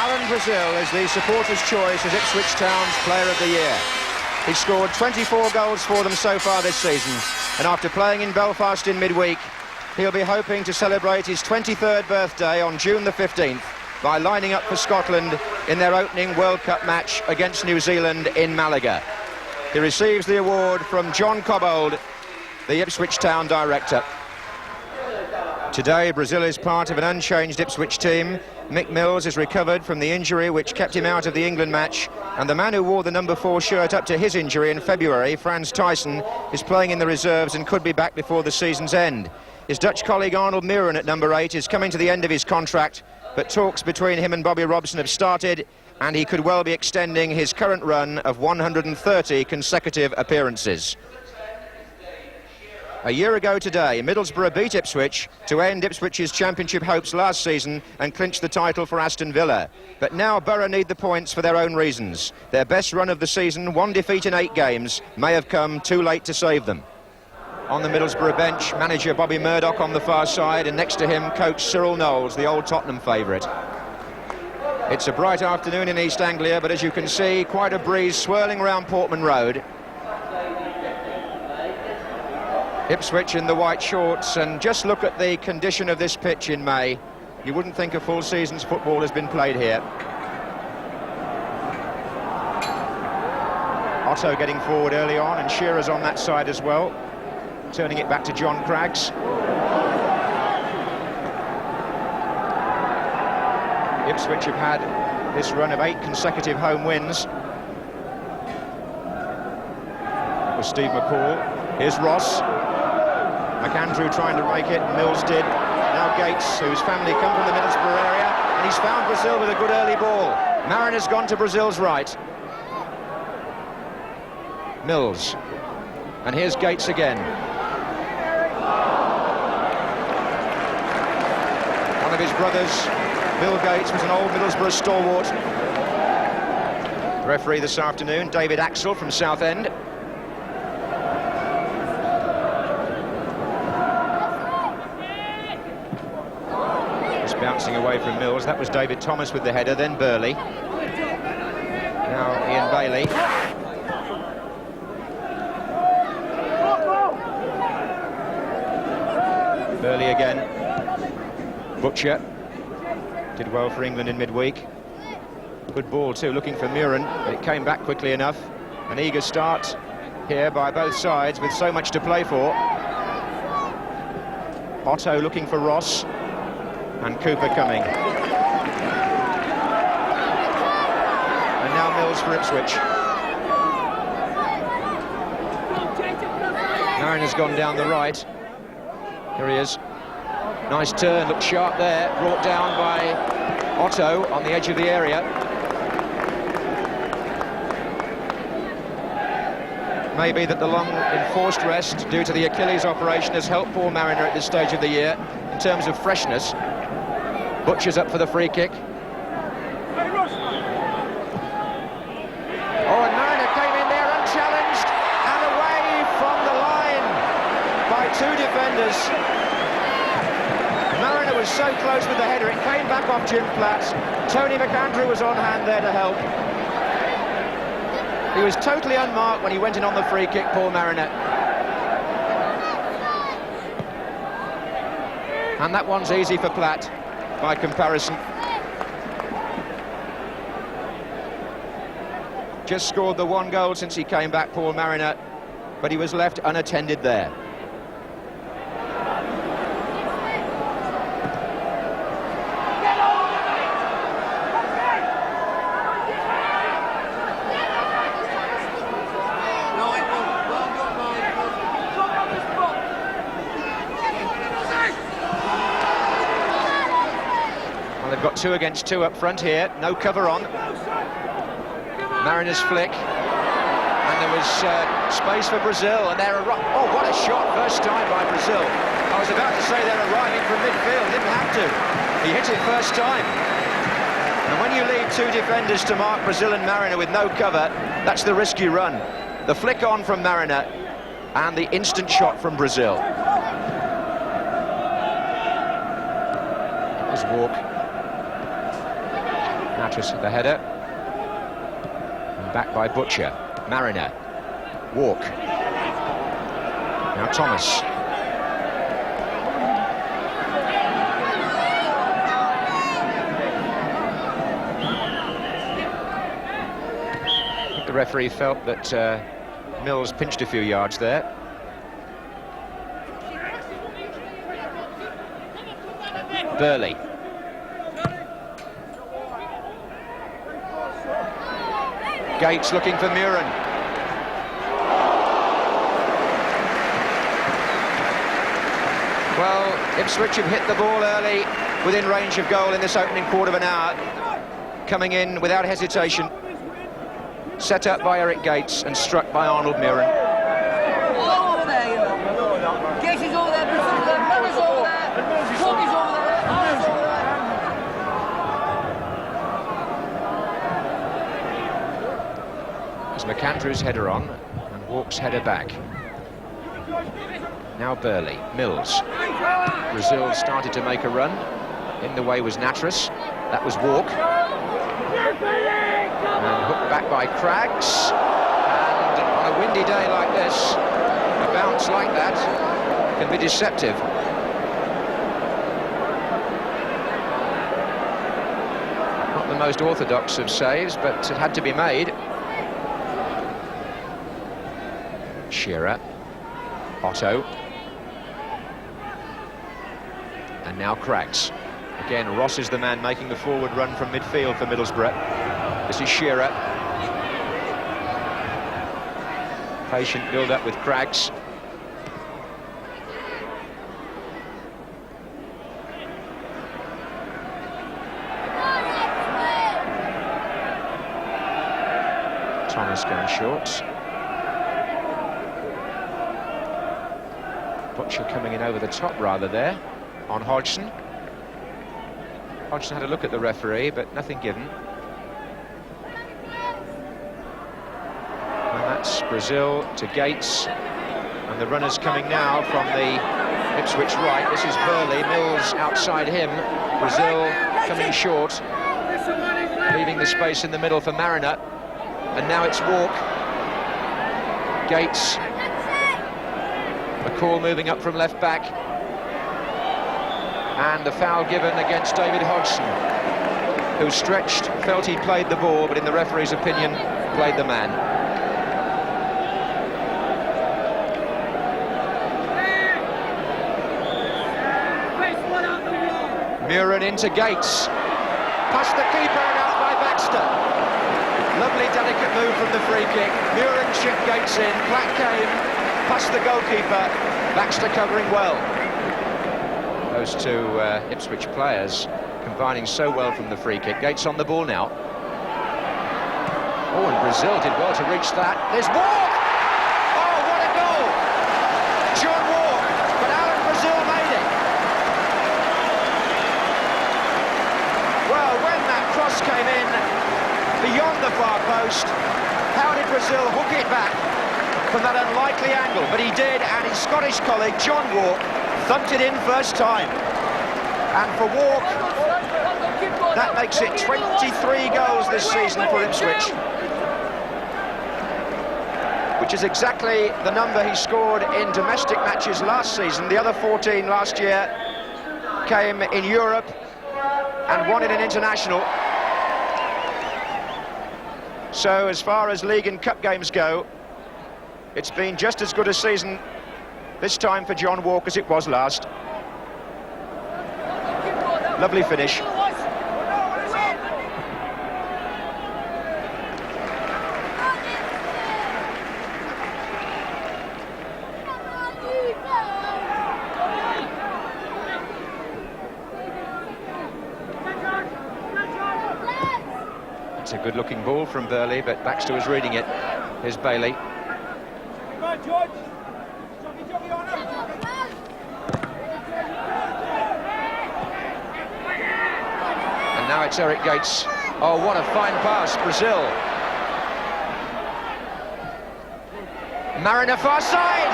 Alan Brazil is the supporters' choice as Ipswich Town's Player of the Year. He's scored 24 goals for them so far this season, and after playing in Belfast in midweek, he'll be hoping to celebrate his 23rd birthday on June the 15th by lining up for Scotland in their opening World Cup match against New Zealand in Malaga. He receives the award from John Cobbold, the Ipswich Town director. Today, Brazil is part of an unchanged Ipswich team. Mick Mills is recovered from the injury which kept him out of the England match, and the man who wore the number 4 shirt up to his injury in February, Frans Thijssen, is playing in the reserves and could be back before the season's end. His Dutch colleague Arnold Muren at number 8 is coming to the end of his contract, but talks between him and Bobby Robson have started, and he could well be extending his current run of 130 consecutive appearances. A year ago today, Middlesbrough beat Ipswich to end Ipswich's championship hopes last season and clinch the title for Aston Villa. But now Borough need the points for their own reasons. Their best run of the season, 1 defeat in 8 games, may have come too late to save them. On the Middlesbrough bench, manager Bobby Murdoch on the far side, and next to him, coach Cyril Knowles, the old Tottenham favourite. It's a bright afternoon in East Anglia, but as you can see, quite a breeze swirling around Portman Road. Ipswich in the white shorts, and just look at the condition of this pitch in May. You wouldn't think a full season's football has been played here. Otto getting forward early on, and Shearer's on that side as well. Turning it back to John Craggs. Ipswich have had this run of 8 consecutive home wins. It was Steve McCall. Here's Ross. McAndrew trying to rake it, Mills did. Now Gates, whose family come from the Middlesbrough area, and he's found Brazil with a good early ball. Mariner's gone to Brazil's right. Mills. And here's Gates again. One of his brothers, Bill Gates, was an old Middlesbrough stalwart. Referee this afternoon, David Axel from Southend. Bouncing away from Mills. That was David Thomas with the header, then Burley. Now Ian Bailey. Burley again. Butcher. Did well for England in midweek. Good ball too, looking for Muren, but it came back quickly enough. An eager start here by both sides with so much to play for. Otto looking for Ross. And Cooper coming. And now Mills for Ipswich. Mariner's gone down the right. Here he is. Nice turn, looked sharp there. Brought down by Otto on the edge of the area. Maybe that the long enforced rest due to the Achilles operation has helped poor Mariner at this stage of the year in terms of freshness. Butcher's up for the free kick. Oh, and Mariner came in there unchallenged and away from the line by 2 defenders. Mariner was so close with the header, it came back off Jim Platt. Tony McAndrew was on hand there to help. He was totally unmarked when he went in on the free kick, Paul Mariner. And that one's easy for Platt. By comparison. Just scored the 1 goal since he came back, Paul Mariner, but he was left unattended there. They've got 2 against 2 up front here, no cover on. Mariner's flick, and there was space for Brazil, and they're oh, what a shot, first time by Brazil. I was about to say they're arriving from midfield, didn't have to. He hit it first time. And when you leave 2 defenders to mark Brazil and Mariner with no cover, that's the risk you run. The flick on from Mariner, and the instant shot from Brazil. His walk. Natras with the header. And back by Butcher. Mariner. Walk. Now Thomas. The referee felt that Mills pinched a few yards there. Burley. Gates looking for Muren. Well, Ipswich have hit the ball early within range of goal in this opening quarter of an hour. Coming in without hesitation. Set up by Eric Gates and struck by Arnold Muren. All over there, you know. Gates is over there, Miller's over there, Toby's over there, Arnold's over there. As McAndrew's header on and Walk's header back. Now Burley, Mills. Brazil started to make a run. In the way was Natras. That was Walk. And hooked back by Craggs. And on a windy day like this, a bounce like that can be deceptive. Not the most orthodox of saves, but it had to be made. Shearer. Otto. And now Craggs. Again, Ross is the man making the forward run from midfield for Middlesbrough. This is Shearer. Patient build-up with Craggs. Thomas going short. Butcher coming in over the top rather there on Hodgson. Hodgson had a look at the referee, but nothing given. And that's Brazil to Gates. And the runner's coming now from the Ipswich right. This is Burley, Mills outside him. Brazil coming short, leaving the space in the middle for Mariner. And now it's Walk. Gates. McCall moving up from left back. And the foul given against David Hodgson, who stretched, felt he played the ball, but in the referee's opinion, played the man. Muren into Gates. Past the keeper and out by Baxter. Lovely, delicate move from the free kick. Muren chipped Gates in. Platt came past the goalkeeper. Baxter covering well. Those two Ipswich players combining so well from the free kick. Gates on the ball now. Oh, and Brazil did well to reach that. There's Walk! Oh, what a goal! John Walk, but Alan Brazil made it. Well, when that cross came in beyond the far post, how did Brazil hook it back from that unlikely angle? But he did, and his Scottish colleague, John Walk, thumped it in first time. And for Walk, that makes it 23 goals this season for Ipswich, which is exactly the number he scored in domestic matches last season. The other 14 last year came in Europe and one in an international. So as far as league and cup games go, it's been just as good a season this time for John Walk as it was last. Lovely finish. It's a good-looking ball from Burley, but Baxter was reading it. Here's Bailey. Come on, George. Jockey on him. And now it's Eric Gates. Oh, what a fine pass, Brazil. Mariner far side.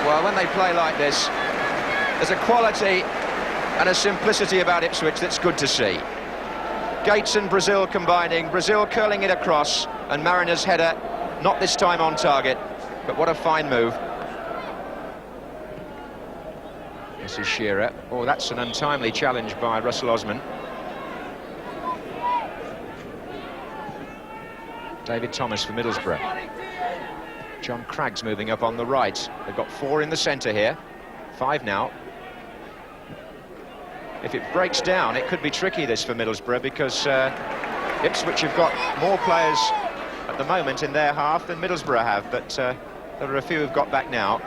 Well, when they play like this, there's a quality and a simplicity about Ipswich that's good to see. Gates and Brazil combining, Brazil curling it across, and Mariner's header, not this time on target, but what a fine move. This is Shearer. Oh, that's an untimely challenge by Russell Osman. David Thomas for Middlesbrough. John Cragg's moving up on the right. They've got 4 in the centre here. 5 now. If it breaks down, it could be tricky, this, for Middlesbrough, because Ipswich have got more players at the moment in their half than Middlesbrough have, but there are a few who've got back now.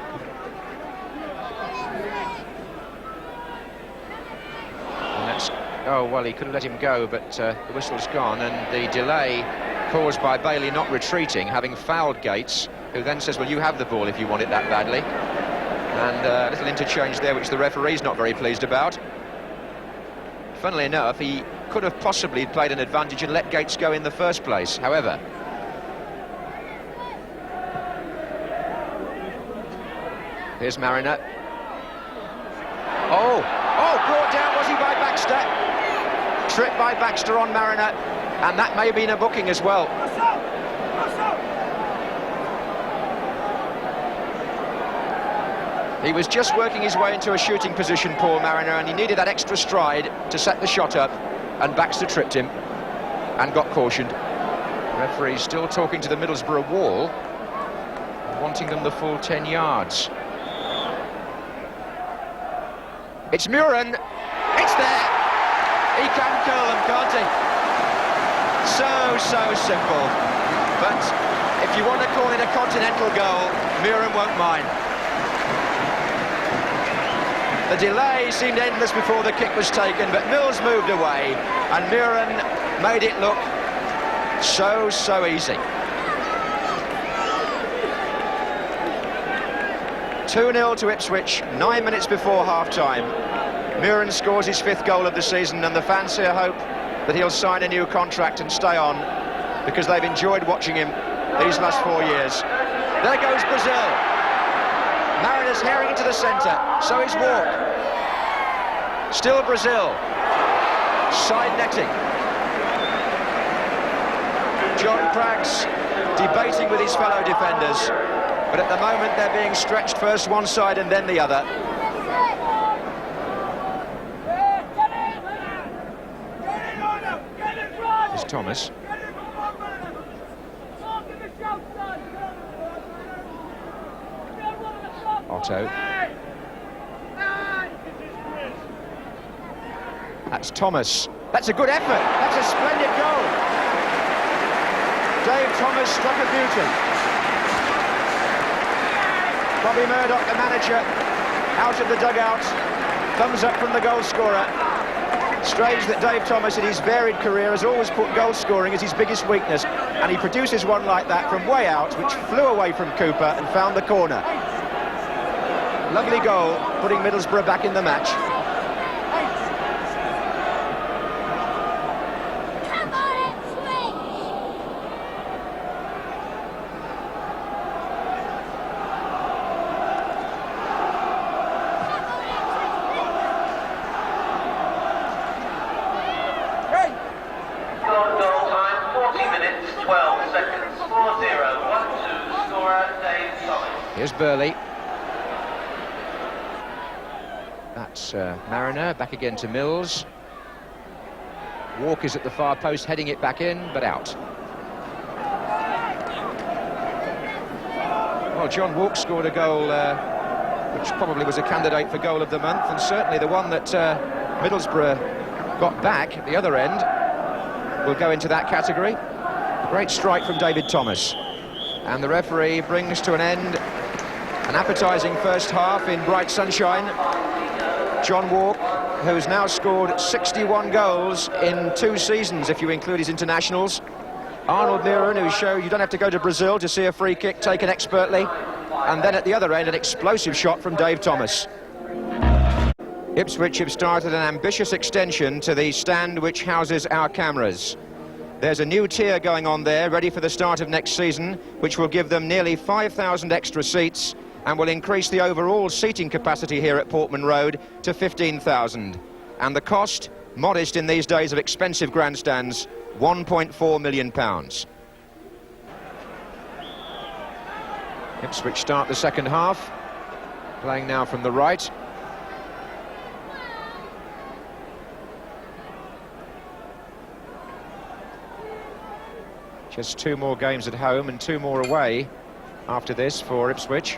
And that's, oh, well, he could have let him go, but the whistle's gone, and the delay caused by Bailey not retreating, having fouled Gates, who then says, well, you have the ball if you want it that badly. And a little interchange there, which the referee's not very pleased about. Funnily enough, he could have possibly played an advantage and let Gates go in the first place. However, here's Mariner. Oh, brought down, was he, by Baxter? Tripped by Baxter on Mariner, and that may have been a booking as well. He was just working his way into a shooting position, Paul Mariner, and he needed that extra stride to set the shot up, and Baxter tripped him and got cautioned. The referee's still talking to the Middlesbrough wall, wanting them the full 10 yards. It's Muren. It's there. He can curl them, can't he? So simple. But if you want to call it a continental goal, Muren won't mind. The delay seemed endless before the kick was taken, but Mills moved away, and Muren made it look so easy. 2-0 to Ipswich, 9 minutes before half-time. Muren scores his 5th goal of the season, and the fans here hope that he'll sign a new contract and stay on, because they've enjoyed watching him these last 4 years. There goes Brazil. Mariner's herring into the centre, so is Walk. Still Brazil. Side netting. John Cragg's debating with his fellow defenders, but at the moment they're being stretched first one side and then the other. Here's Thomas. Otto. That's Thomas. That's a good effort. That's a splendid goal. Dave Thomas struck a beauty. Bobby Murdoch, the manager, out of the dugout. Thumbs up from the goal scorer. Strange that Dave Thomas, in his varied career, has always put goal scoring as his biggest weakness, and he produces one like that from way out, which flew away from Cooper and found the corner. Lovely goal, putting Middlesbrough back in the match. Goal time, 40 minutes, 12 seconds, 4-0, 1-2, scorer Dave Thomas. Here's Burley. That's Mariner, back again to Mills. Walk is at the far post, heading it back in, but out. Well, John Walk scored a goal which probably was a candidate for goal of the month, and certainly the one that Middlesbrough got back at the other end will go into that category. Great strike from David Thomas. And the referee brings to an end an appetising first half in bright sunshine. John Walk, who's now scored 61 goals in 2 seasons, if you include his internationals. Arnold Muren, who showed you don't have to go to Brazil to see a free kick taken expertly. And then at the other end, an explosive shot from Dave Thomas. Ipswich have started an ambitious extension to the stand which houses our cameras. There's a new tier going on there, ready for the start of next season, which will give them nearly 5,000 extra seats and will increase the overall seating capacity here at Portman Road to 15,000. And the cost, modest in these days of expensive grandstands, £1.4 million. Ipswich start the second half, playing now from the right. Just 2 more games at home and 2 more away after this for Ipswich.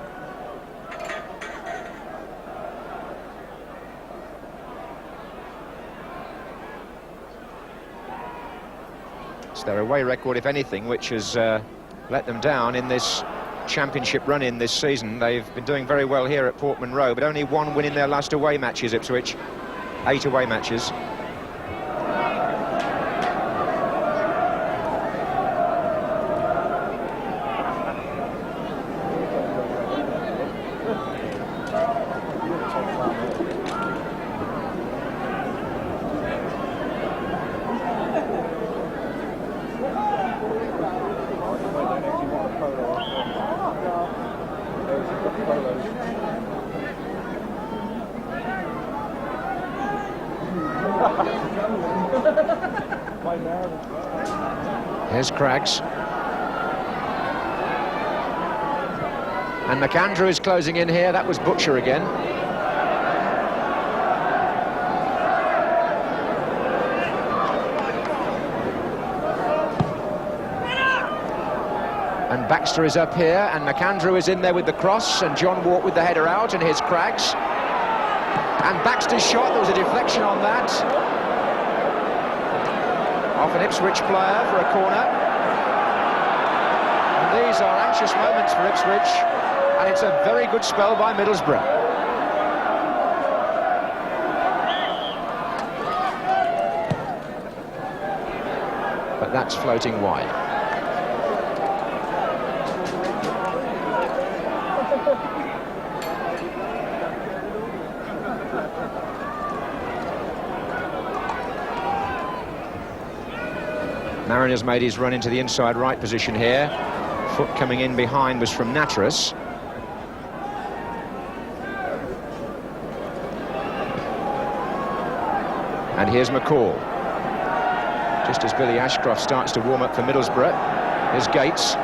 It's their away record, if anything, which has let them down in this championship run-in this season. They've been doing very well here at Portman Road, but only 1 win in their last away matches, Ipswich. 8 away matches. Here's Craggs. And McAndrew is closing in here. That was Butcher again. And Baxter is up here, and McAndrew is in there with the cross, and John Walk with the header out, and here's Craggs. And Baxter's shot, there was a deflection on that. Off an Ipswich player for a corner. And these are anxious moments for Ipswich, and it's a very good spell by Middlesbrough. But that's floating wide. Mariner's made his run into the inside right position here. Foot coming in behind was from Nattrass. And here's McCall. Just as Billy Ashcroft starts to warm up for Middlesbrough. Here's Gates.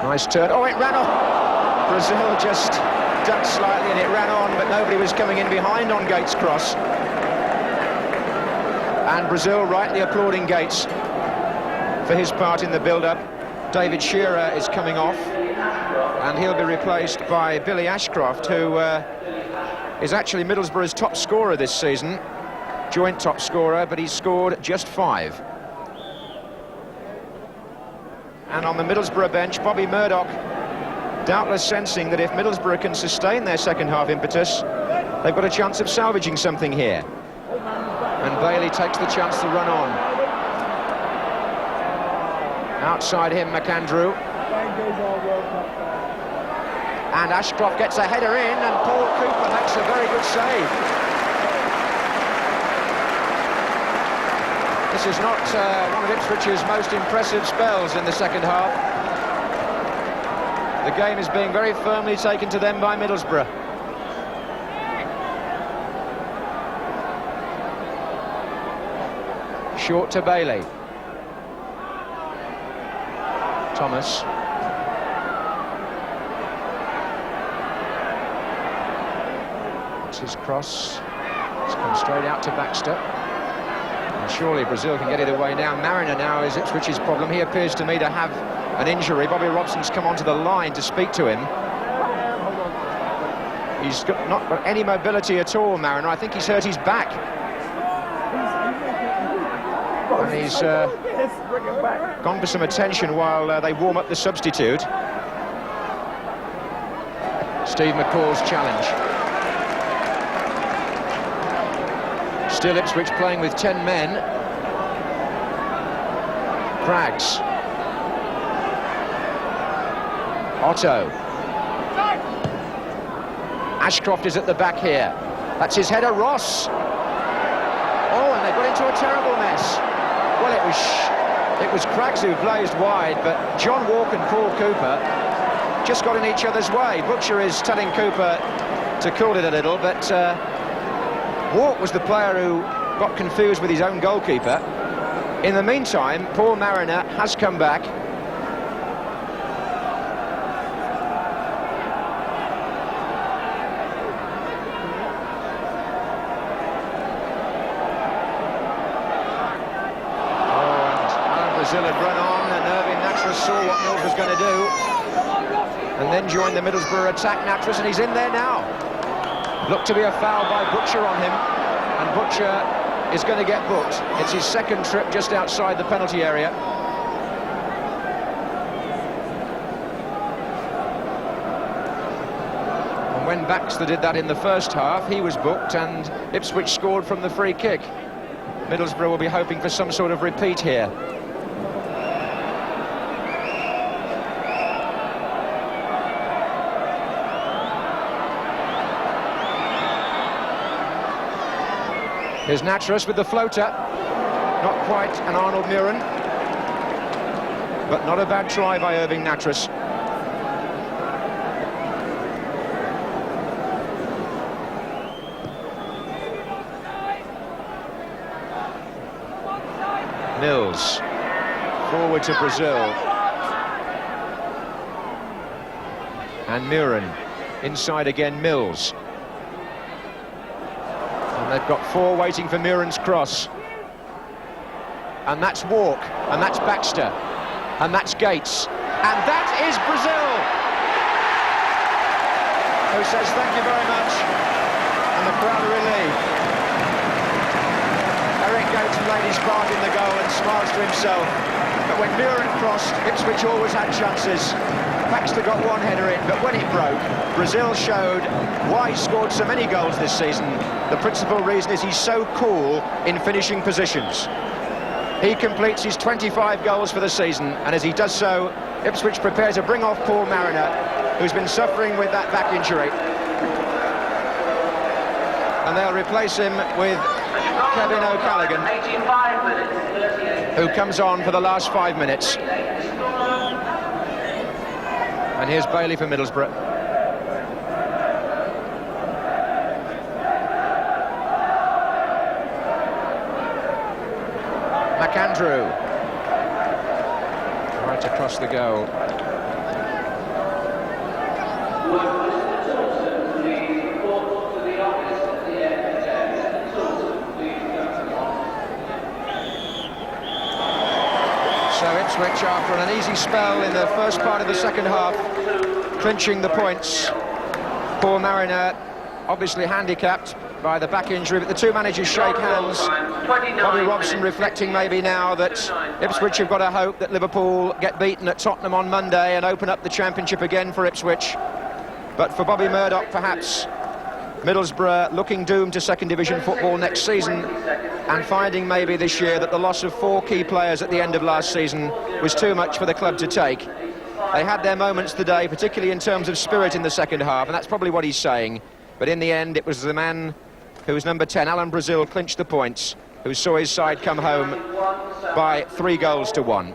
Nice turn. Oh, it ran off. Brazil just ducked slightly and it ran on, but nobody was coming in behind on Gates' cross. And Brazil rightly applauding Gates for his part in the build-up. David Shearer is coming off, and he'll be replaced by Billy Ashcroft, who is actually Middlesbrough's top scorer this season. Joint top scorer, but he's scored just 5. And on the Middlesbrough bench, Bobby Murdoch, doubtless sensing that if Middlesbrough can sustain their second half impetus, they've got a chance of salvaging something here. And Bailey takes the chance to run on. Outside him, McAndrew. And Ashcroft gets a header in, and Paul Cooper makes a very good save. This is not one of Ipswich's most impressive spells in the second half. The game is being very firmly taken to them by Middlesbrough. Short to Bailey. Thomas. That's his cross. It's come straight out to Baxter. And surely Brazil can get it away now. Mariner now is Ipswich's problem. He appears to me to have an injury. Bobby Robson's come onto the line to speak to him. He's not got any mobility at all, Mariner. I think he's hurt his back. And he's gone for some attention while they warm up the substitute. Steve McCall's challenge. Still Ipswich playing with 10 men. Craggs. Otto. Ashcroft is at the back here. That's his header, Ross. Oh, and they got into a terrible mess. Well, it was Craggs who blazed wide, but John Walk and Paul Cooper just got in each other's way. Butcher is telling Cooper to cool it a little, but Walk was the player who got confused with his own goalkeeper. In the meantime, Paul Mariner has come back. Brazil had run on, and Irving Nattrass saw what Mills was going to do, and then joined the Middlesbrough attack. Nattrass, and he's in there now. Looked to be a foul by Butcher on him, and Butcher is going to get booked. It's his second trip just outside the penalty area. And when Baxter did that in the first half, he was booked, and Ipswich scored from the free kick. Middlesbrough will be hoping for some sort of repeat here. Here's Nattrass with the floater. Not quite an Arnold Muren, but not a bad try by Irving Nattrass. Mills, forward to Brazil. And Muren, inside again, Mills. And they've got four waiting for Muren's cross. And that's Walk, and that's Baxter, and that's Gates. And that is Brazil, who says thank you very much, and the crowd are relieved. Eric Gates played his part in the goal and smiles to himself. But when Muren crossed, Ipswich always had chances. Baxter got one header in, but when it broke, Brazil showed why he scored so many goals this season. The principal reason is he's so cool in finishing positions. He completes his 25 goals for the season, and as he does so, Ipswich prepare to bring off Paul Mariner, who's been suffering with that back injury. And they'll replace him with Kevin O'Callaghan, who comes on for the last 5 minutes. And here's Bailey for Middlesbrough. McAndrew. Right across the goal. So Ipswich, after an uneasy spell in the first part of the second half, clinching the points. Paul Mariner obviously handicapped by the back injury, but the two managers shake hands. Bobby Robson reflecting maybe now that Ipswich have got to hope that Liverpool get beaten at Tottenham on Monday and open up the championship again for Ipswich. But for Bobby Murdoch, perhaps Middlesbrough looking doomed to second division football next season, and finding maybe this year that the loss of 4 key players at the end of last season was too much for the club to take. They had their moments today, particularly in terms of spirit in the second half, and that's probably what he's saying. But in the end, it was the man who was number 10, Alan Brazil, clinched the points, who saw his side come home by 3 goals to 1.